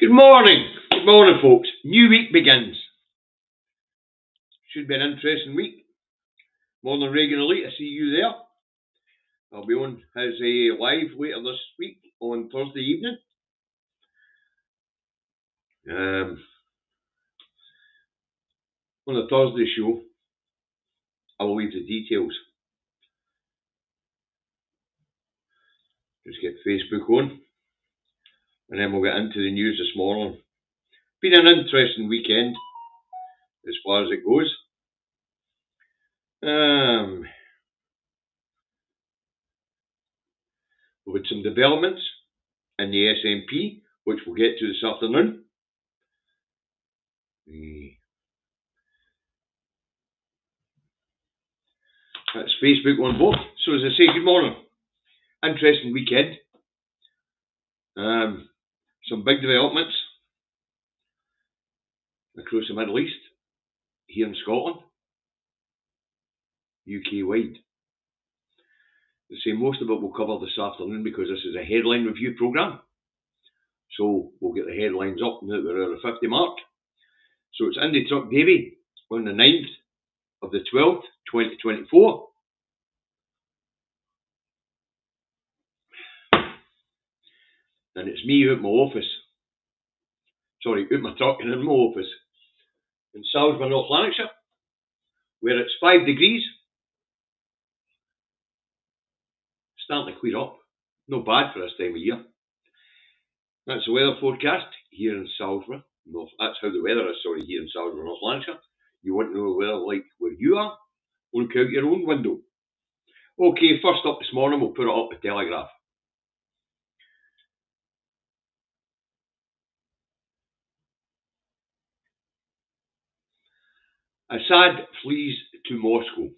Good morning, folks. New week begins. Should be an interesting week. Morning, Reagan Elite. I see you there. I'll be on as a live later this week on Thursday evening. On the Thursday show, I will leave the details. Just get Facebook on, and then we'll get into the news this morning. Been an interesting weekend as far as it goes. We've had some developments in the SNP, which we'll get to this afternoon. That's Facebook on both. So as I say, good morning. Interesting weekend. Some big developments across the Middle East, here in Scotland, UK wide. I say most of it we'll cover this afternoon because this is a headline review programme. So we'll get the headlines up now that we're at the 50 mark. So it's Two Davies on the 9th of the 12th, 2024. And it's me out my office. Sorry, out my truck and in my office. In Salisbury, North Lanarkshire, where it's 5 degrees. Starting to clear up. Not bad for this time of year. That's the weather forecast here in Salisbury. That's how the weather is, here in Salisbury, North Lanarkshire. You want to know the weather like where you are? Look out your own window. Okay, first up this morning, we'll put it up the Telegraph. Assad flees to Moscow.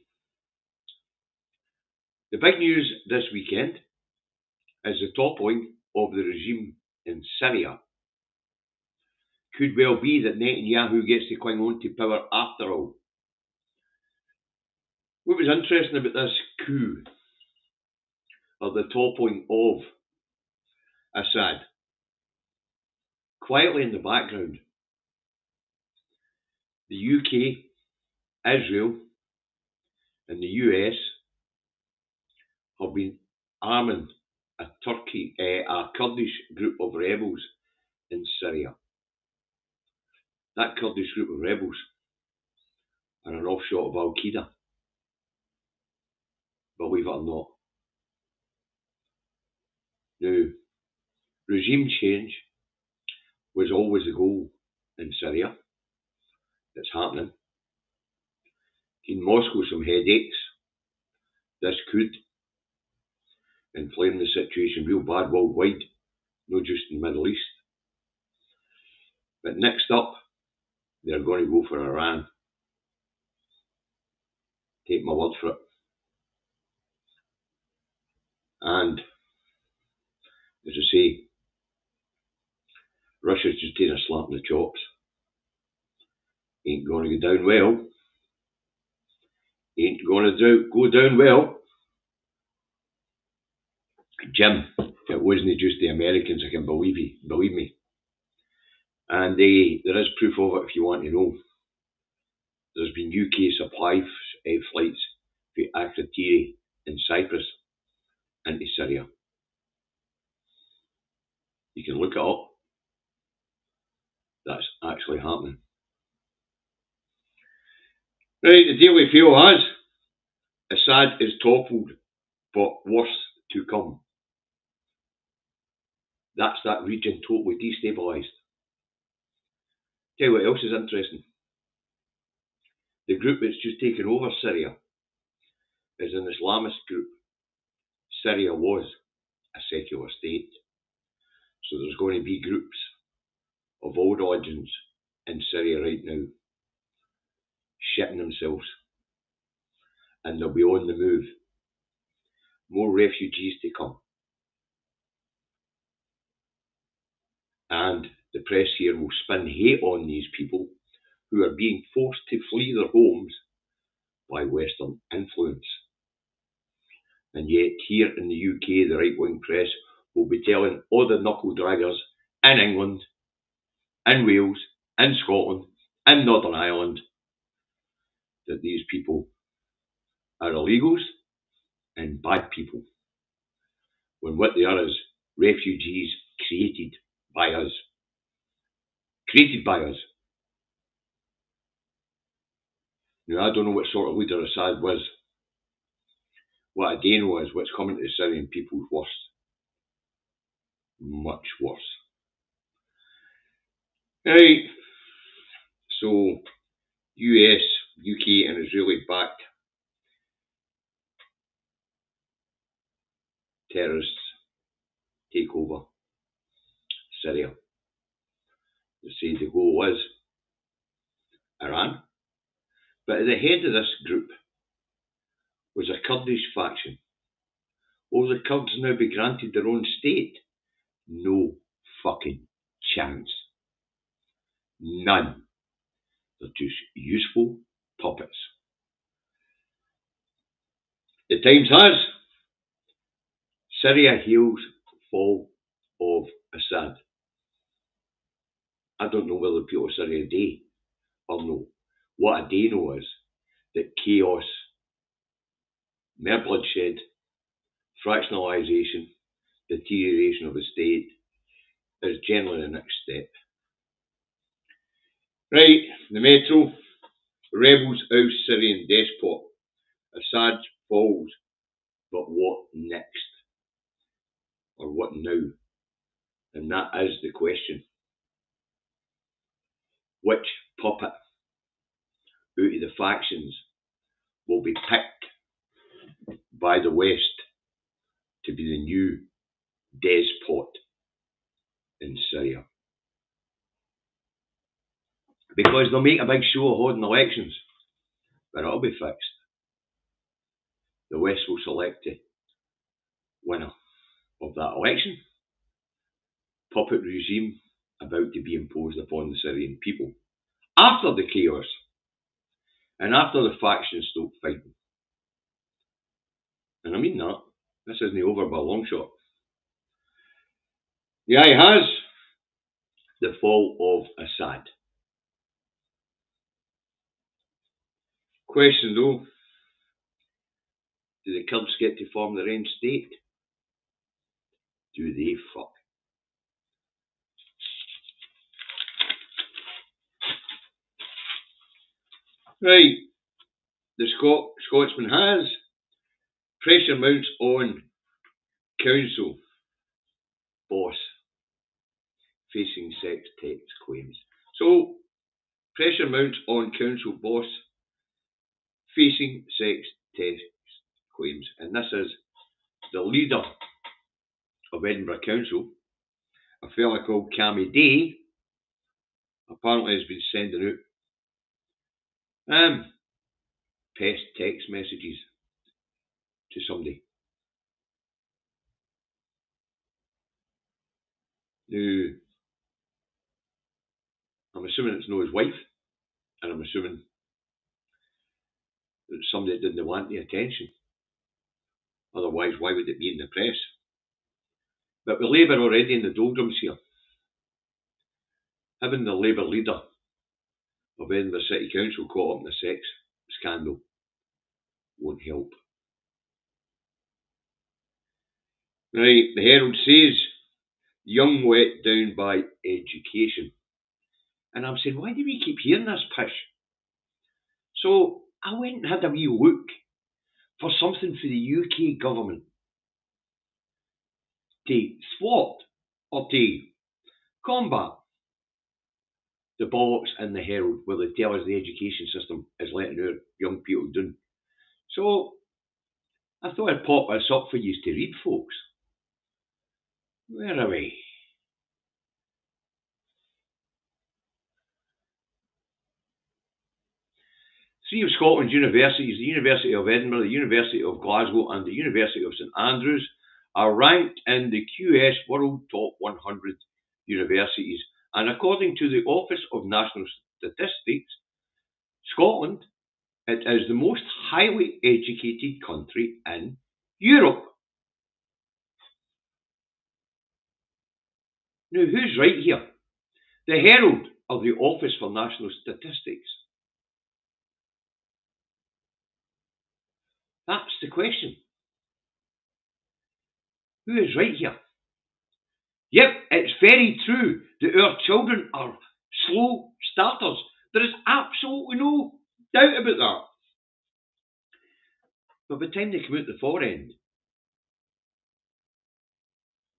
The big news this weekend is the toppling of the regime in Syria. Could well be that Netanyahu gets to cling on to power after all. What was interesting about this coup, or the toppling of Assad, quietly in the background, the UK, Israel, and the US have been arming a Kurdish group of rebels in Syria. That Kurdish group of rebels are an offshoot of Al-Qaeda. Believe it or not. Now, regime change was always the goal in Syria. It's happening. In Moscow, some headaches. This could inflame the situation real bad worldwide, not just in the Middle East. But next up, they're going to go for Iran. Take my word for it. And, as I say, Russia's just taking a slap in the chops. Ain't going to go down well. Ain't going to go down well. Jim, it wasn't just the Americans, I can believe me. And there is proof of it if you want to know. There's been UK supply flights for Akrotiri in Cyprus into Syria. You can look it up. That's actually happening. Right, the Daily Mail has Assad is toppled, but worse to come. That's that region totally destabilised. Tell you what else is interesting. The group that's just taken over Syria is an Islamist group. Syria was a secular state. So there's going to be groups of all religions in Syria right now shitting themselves. And they'll be on the move. More refugees to come. And the press here will spin hate on these people who are being forced to flee their homes by Western influence. And yet here in the UK, the right-wing press will be telling all the knuckle draggers in England in Wales, in Scotland, in Northern Ireland, that these people are illegals and bad people, when what they are is refugees created by us. Created by us. Now, I don't know what sort of leader Assad was. What I do know is what's coming to the Syrian people is worse. Much worse. Right. So, US, UK and Israeli backed terrorists take over Syria. They say the goal is Iran. But at the head of this group was a Kurdish faction. Will the Kurds now be granted their own state? No fucking chance. None. They're just useful puppets. The Times has Syria hails fall of Assad. I don't know whether people of Syria do or no. What I do know is that chaos, more bloodshed, fractionalisation, deterioration of the state is generally the next step. Right, the Metro. Rebels oust Syrian despot. Assad falls. But what next? Or what now? And that is the question. Which puppet out of the factions will be picked by the West to be the new despot in Syria? Because they'll make a big show of holding elections, but it'll be fixed. The West will select the winner of that election. Puppet regime about to be imposed upon the Syrian people after the chaos and after the factions stop fighting. And I mean that. This isn't over by a long shot. The eye has the fall of Assad. Question though, do the Kurds get to form their own state? Do they fuck? Right, the Scotsman has pressure mounts on council boss facing sex text claims. So, pressure mounts on council boss facing sex text claims. And this is the leader of Edinburgh Council, a fella called Cammy Day, apparently has been sending out pest text messages to somebody. Now, I'm assuming it's not his wife, and I'm assuming it's somebody that didn't want the attention. Otherwise, why would it be in the press? But with Labour already in the doldrums here, having the Labour leader of Edinburgh City Council caught up in the sex scandal won't help. Right, the Herald says, young let down by education. And I'm saying, why do we keep hearing this pish? So I went and had a wee look for something for the UK government to thwart or to combat the bollocks in the Herald where they tell us the education system is letting our young people down. So I thought I'd pop this up for you to read, folks. Where are we? Three of Scotland's universities, the University of Edinburgh, the University of Glasgow and the University of St Andrews, are ranked in the QS World Top 100 Universities. And according to the Office of National Statistics, Scotland, it is the most highly educated country in Europe. Now, who's right here? The Herald of the Office for National Statistics. That's the question. Who is right here? Yep, it's very true that our children are slow starters. There is absolutely no doubt about that. But by the time they come out the fore end,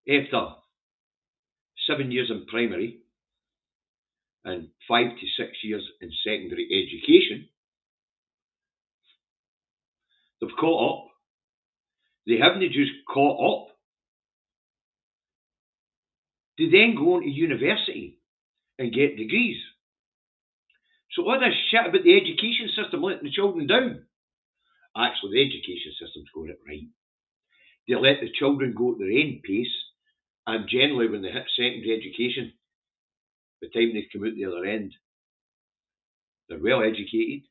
after 7 years in primary and 5 to 6 years in secondary education, they've caught up. They haven't just caught up. They then go on to university and get degrees. So all this shit about the education system letting the children down. Actually, the education system's got it right. They let the children go at their own pace, and generally when they hit secondary education, by the time they come out the other end, they're well educated,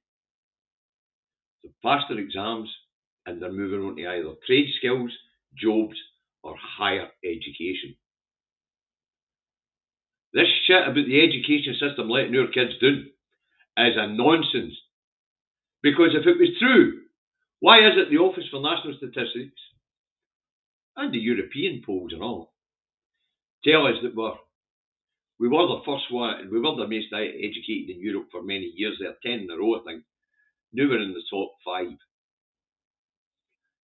they've passed their exams, and they're moving on to either trade skills, jobs, or higher education. This shit about the education system letting our kids down is a nonsense. Because if it was true, why is it the Office for National Statistics and the European polls and all tell us that we were the first one, we were the most educated in Europe for many years there, 10 in a row, I think. Now we're in the top 5. I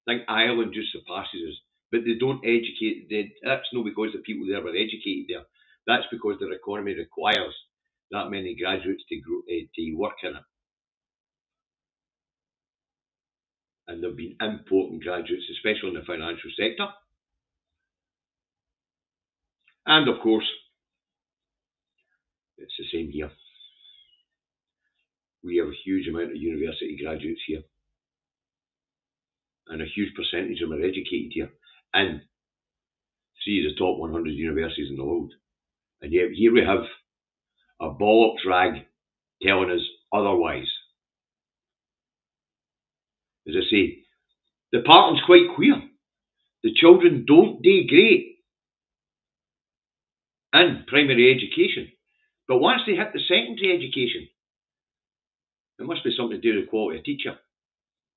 think Ireland just surpasses us, but they don't educate. That's not because the people there were educated there. That's because their economy requires that many graduates to work in it. And they've been importing graduates, especially in the financial sector. And of course, it's the same here. We have a huge amount of university graduates here. And a huge percentage of them are educated here. And 3 of the top 100 universities in the world. And yet here we have a bollocks rag telling us otherwise. As I say, the pattern's quite clear. The children don't do great in primary education. But once they hit the secondary education, it must be something to do with the quality of teacher.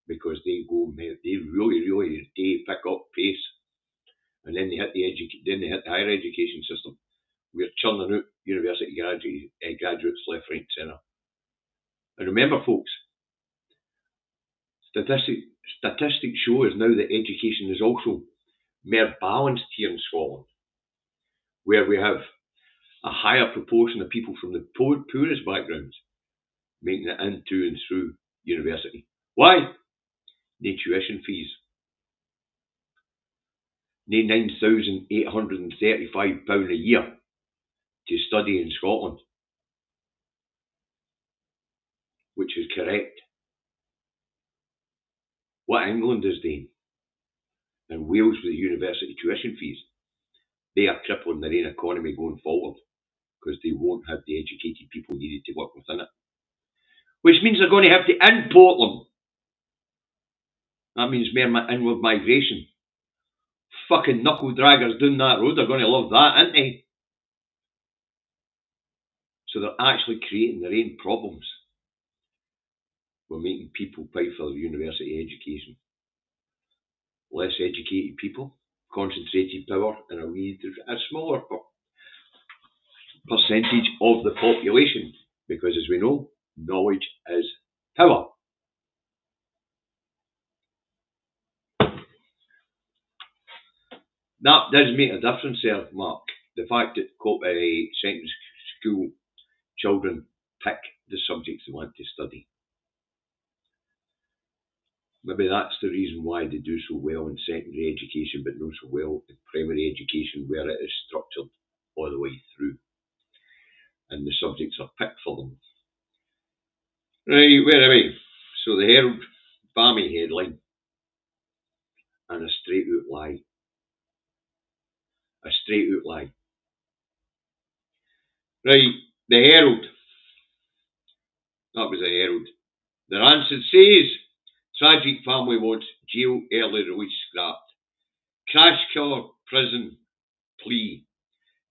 Because they really do pick up pace. And then they hit the higher education system. We're churning out university graduates left, right, centre. And remember, folks, statistics show us now that education is also more balanced here in Scotland, where we have a higher proportion of people from the poorest backgrounds making it into and through university. Why? No tuition fees. No £9,835 a year to study in Scotland, which is correct. What England is doing, and Wales with the university tuition fees, they are crippling their own economy going forward because they won't have the educated people needed to work within it. Which means they're going to have to import them. That means more inward migration. Fucking knuckle draggers down that road are going to love that, aren't they? So they're actually creating their own problems. We're making people pay for their university education. Less educated people, concentrated power, and a smaller percentage of the population. Because as we know, knowledge is power. That does make a difference there, Mark. The fact that secondary school children pick the subjects they want to study. Maybe that's the reason why they do so well in secondary education, but not so well in primary education, where it is structured all the way through. And the subjects are picked for them. Right, where are we? So the Herald, balmy headline, and a straight out lie. A straight out lie. Right, the Herald. That was the Herald. The Rancid says, tragic family wants jail early release scrapped. Crash killer prison plea.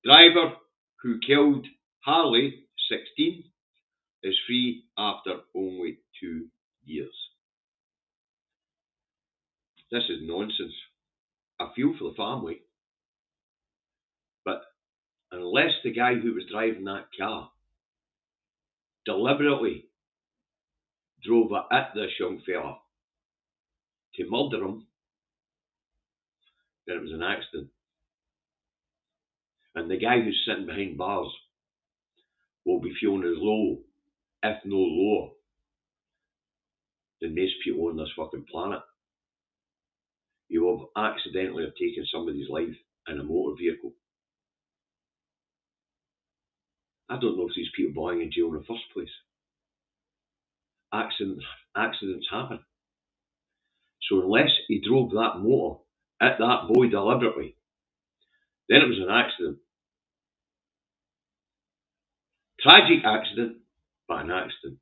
Driver who killed Harley, 16, is free after only 2 years. This is nonsense. I feel for the family, but unless the guy who was driving that car deliberately drove it at this young fella to murder him, then it was an accident. And the guy who's sitting behind bars will be feeling as low, if no lower, than most people on this fucking planet. You will have accidentally have taken somebody's life in a motor vehicle. I don't know if these people belong in jail in the first place. Accidents happen. So unless he drove that motor at that boy deliberately, then it was an accident. Tragic accident, but an accident.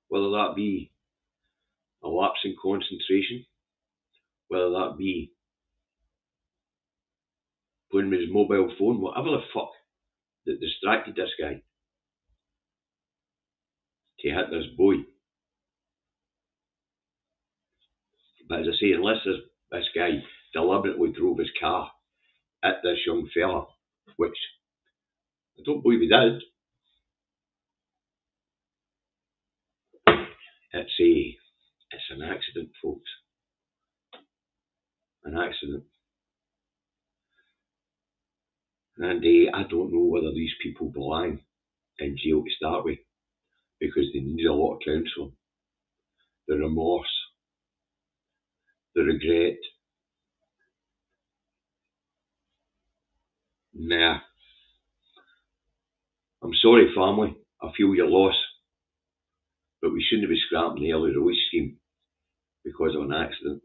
Whether that be a lapse in concentration, whether that be playing with his mobile phone, whatever the fuck that distracted this guy to hit this boy. But as I say, unless this guy deliberately drove his car at this young fella, which I don't believe he did, it's an accident, folks. An accident. And I don't know whether these people belong in jail to start with, because they need a lot of counselling. The remorse, the regret. Nah. I'm sorry, family. I feel your loss. But we shouldn't be scrapping the early release scheme because of an accident.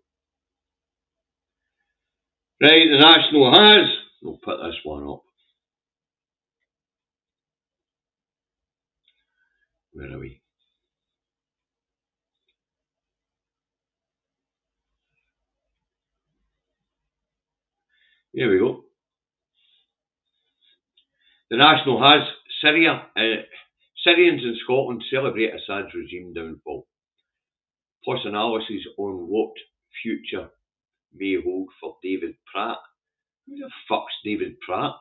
Right, the National has. We'll put this one up. Where are we? Here we go. The National has. Syria. Syrians in Scotland celebrate Assad's regime downfall. Plus analysis on what future may hold for David Pratt. Who the fuck's David Pratt?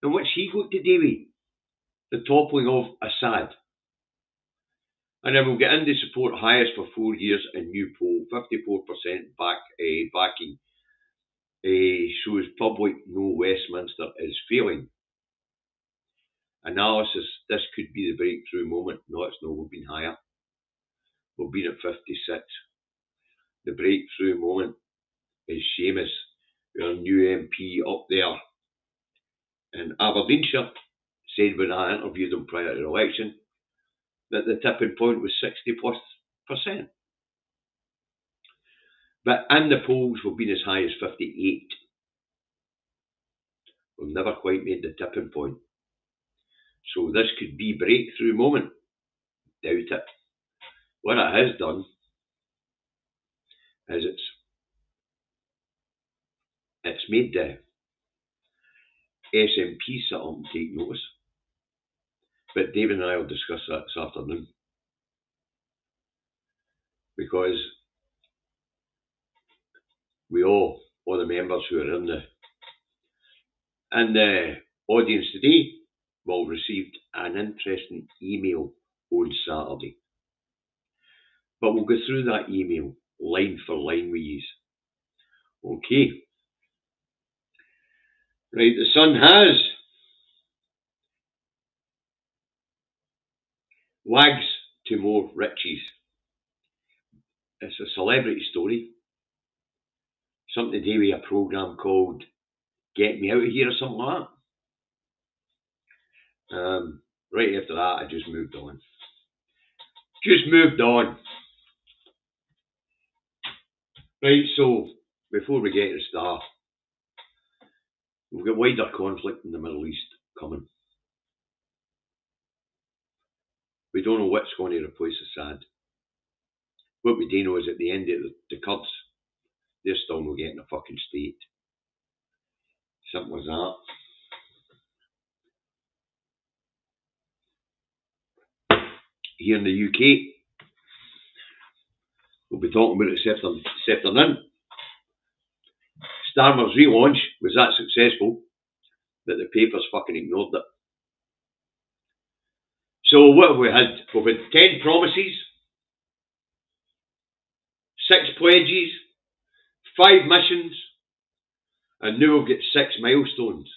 And what's he got to do with the toppling of Assad? And then we'll get into support highest for 4 years in new poll, 54% backing. Shows public no Westminster is failing. Analysis, this could be the breakthrough moment. No, it's not. We've been higher. We've been at 56. The breakthrough moment is Seamus, our new MP up there in Aberdeenshire, said when I interviewed him prior to the election that the tipping point was 60+%. But in the polls, we've been as high as 58. We've never quite made the tipping point. So this could be breakthrough moment. Doubt it. What it has done is it's made the SNP sit up and take notice. But David and I will discuss that this afternoon. Because we all the members who are in the audience today, will receive an interesting email on Saturday. But we'll go through that email line for line with you. Okay. Right, the Sun has wags to more riches. It's a celebrity story. Something to do with a programme called Get Me Out of Here or something like that. Right after that, I just moved on. Right, so before we get to the start, we've got wider conflict in the Middle East coming. We don't know what's going to replace Assad. What we do know is at the end of the Kurds, they're still not getting a fucking state. Simple as that. here in the UK. We'll be talking about it this afternoon. Starmer's relaunch was that successful that the papers fucking ignored it. So what have we had? We've had 10 promises, 6 pledges, 5 missions, and now we've got 6 milestones.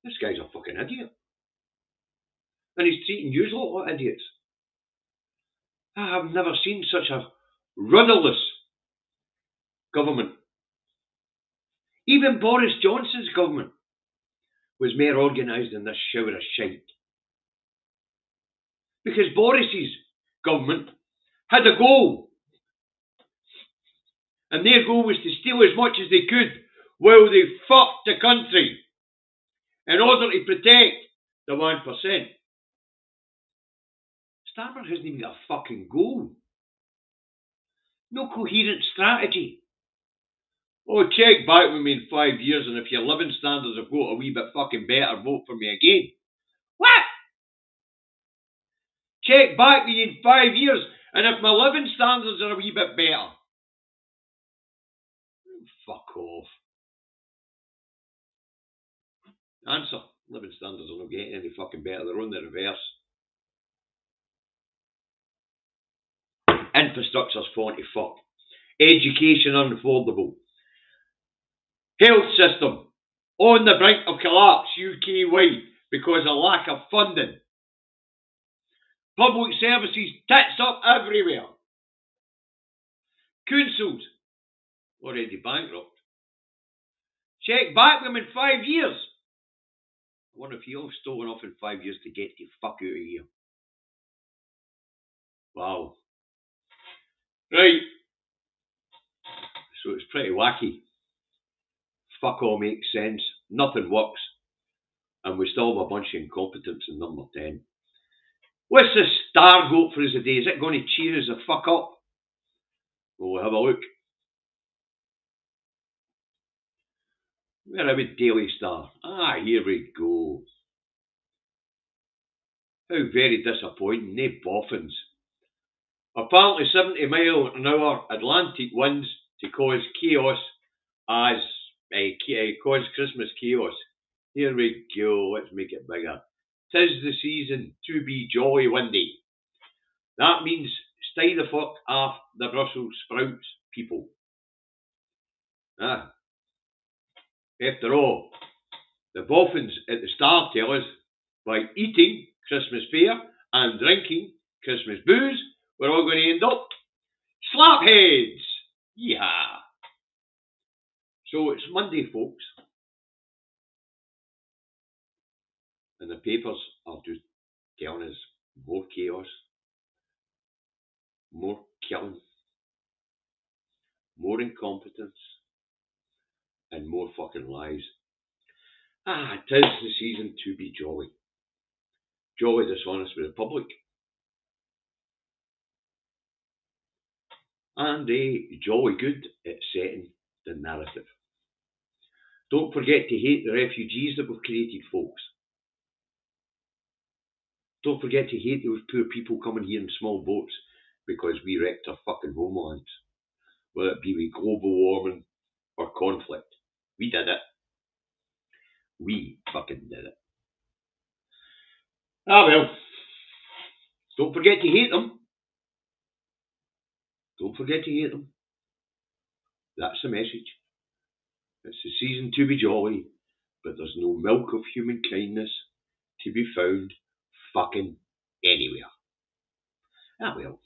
This guy's a fucking idiot. And he's treating you lot like idiots. I have never seen such a rudderless government. Even Boris Johnson's government was more organised than this shower of shite. Because Boris's government had a goal. And their goal was to steal as much as they could while they fucked the country in order to protect the 1%. Starmer hasn't even got a fucking goal. No coherent strategy. Oh, check back with me in 5 years, and if your living standards have got a wee bit fucking better, vote for me again. What? Check back with you in 5 years, and if my living standards are a wee bit better. Fuck off. Answer. Living standards are not getting any fucking better. They're on the reverse. Infrastructure's falling to fuck. Education unaffordable. Health system on the brink of collapse UK-wide because of lack of funding. Public services tits up everywhere. Councils already bankrupt. Check back with them in 5 years. I wonder if you've stolen off in 5 years to get the fuck out of here. Wow. Right. So it's pretty wacky. Fuck all makes sense. Nothing works. And we still have a bunch of incompetence in number 10. What's the star vote for us today? Is it going to cheer us the fuck up? Well, we'll have a look. Where are we, Daily Star? Ah, here we go. How very disappointing. No boffins. Apparently 70 mile an hour Atlantic winds to cause chaos as cause Christmas chaos. Here we go. Let's make it bigger. 'Tis the season to be jolly windy. That means stay the fuck off the Brussels sprouts, people. After all, the boffins at the start tell us by eating Christmas fare and drinking Christmas booze, we're all going to end up slapheads. Yeah. So it's Monday, folks. And the papers are just telling us more chaos, more killing, more incompetence, and more fucking lies. 'Tis the season to be jolly. Jolly dishonest with the public. And jolly good at setting the narrative. Don't forget to hate the refugees that we've created, folks. Don't forget to hate those poor people coming here in small boats because we wrecked our fucking homelands. Whether it be with global warming or conflict. We did it. We fucking did it. Well. Don't forget to hate them. Don't forget to hate them. That's the message. It's the season to be jolly, but there's no milk of human kindness to be found fucking anywhere. Well.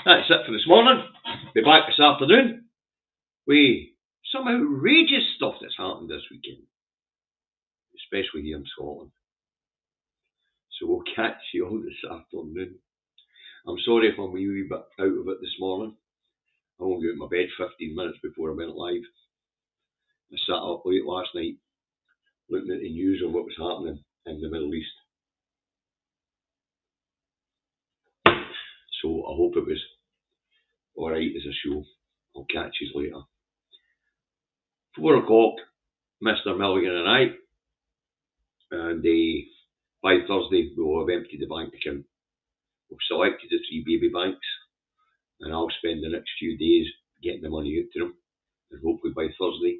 That's it for this morning. Be back this afternoon with some outrageous stuff that's happened this weekend. Especially here in Scotland. So we'll catch you all this afternoon. I'm sorry if I'm a wee bit out of it this morning. I won't get out of my bed 15 minutes before I went live. I sat up late last night looking at the news on what was happening in the Middle East. So I hope it was alright as a show. I'll catch you later. 4 o'clock, Mr. Milligan and I. And By Thursday, we'll have emptied the bank account. We've selected the 3 baby banks, and I'll spend the next few days getting the money out to them. And hopefully by Thursday,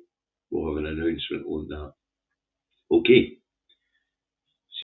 we'll have an announcement on that. Okay.